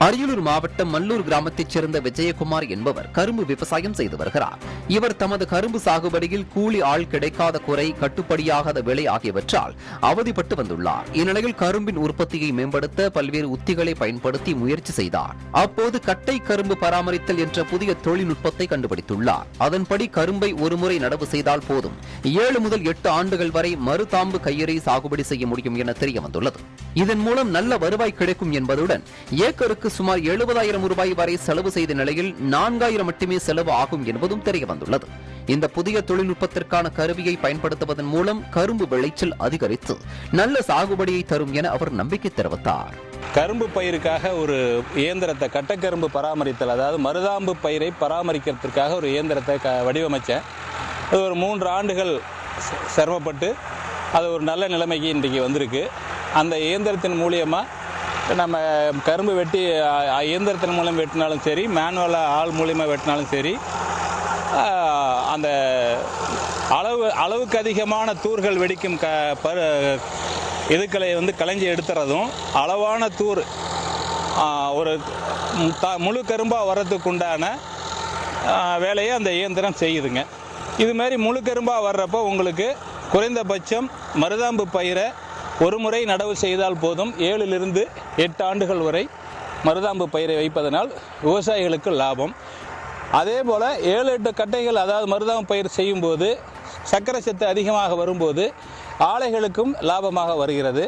அரியலூர் மாவட்டம் மல்லூர் கிராமத்தைச் சேர்ந்த விஜயகுமார் என்பவர் கரும்பு விவசாயம் செய்து வருகிறார். இவர் தமது கரும்பு சாகுபடியில் கூலி ஆள் கிடைக்காத குறை, கட்டுப்படியாகாத விலை ஆகியவற்றால் அவதிப்பட்டு வந்துள்ளார். இந்நிலையில் கரும்பின் உற்பத்தியை மேம்படுத்த பல்வேறு உத்திகளை பயன்படுத்தி முயற்சி செய்தார். அப்போது கட்டை கரும்பு பராமரித்தல் என்ற புதிய தொழில்நுட்பத்தை கண்டுபிடித்துள்ளார். அதன்படி கரும்பை ஒருமுறை நடவு செய்தால் போதும் 7 முதல் 8 ஆண்டுகள் வரை மறுதாம்பு கையறை சாகுபடி செய்ய முடியும் என தெரிய வந்துள்ளது. இதன் மூலம் நல்ல வருவாய் கிடைக்கும் என்பதுடன் ஏக்கருக்கு சுமார் 70,000 ரூபாய் வரை செலவு செய்த நிலையில் 4,000 மட்டுமே செலவு ஆகும் என்பதும் தெரிய வந்துள்ளது. இந்த புதிய தொழில்நுட்பத்திற்கான கருவியை பயன்படுத்துவதன் மூலம் கரும்பு விளைச்சல் அதிகரித்து நல்ல சாகுபடியை தரும் என அவர் நம்பிக்கை தெரிவித்தார். கரும்பு பயிருக்காக ஒரு இயந்திரத்தை, கட்டக்கரும்பு பராமரித்தல், அதாவது மருதாம்பு பயிரை பராமரிக்கிறதுக்காக ஒரு இயந்திரத்தை வடிவமைச்சேன். அது ஒரு 3 ஆண்டுகள் சிரமப்பட்டு அது ஒரு நல்ல நிலைமைக்கு இன்றைக்கு வந்திருக்கு. அந்த இயந்திரத்தின் மூலியமாக நம்ம கரும்பு வெட்டி இயந்திரத்தின் மூலம் வெட்டினாலும் சரி, மேனுவலாக ஆள் மூலியமாக வெட்டினாலும் சரி, அந்த அளவுக்கு அதிகமான தூர்கள் வெடிக்கும் இதுக்களை களைஞ்சி எடுத்துறதும், அளவான தூர் ஒரு முழு கரும்பாக வர்றதுக்கு உண்டான வேலையை அந்த இயந்திரம் செய்யுதுங்க. இதுமாரி முழு கரும்பாக வர்றப்போ உங்களுக்கு குறைந்தபட்சம் மருதாம்பு பயிரை ஒரு முறை நடவு செய்தால் போதும் 7 to 8 ஆண்டுகள் வரை மருதாம்பு பயிரை வைப்பதனால் விவசாயிகளுக்கு லாபம். அதே போல் 7-8 கட்டைகள், அதாவது மருதாம்பு பயிர் செய்யும்போது சர்க்கரை சத்து அதிகமாக வரும்போது ஆலைகளுக்கும் லாபமாக வருகிறது.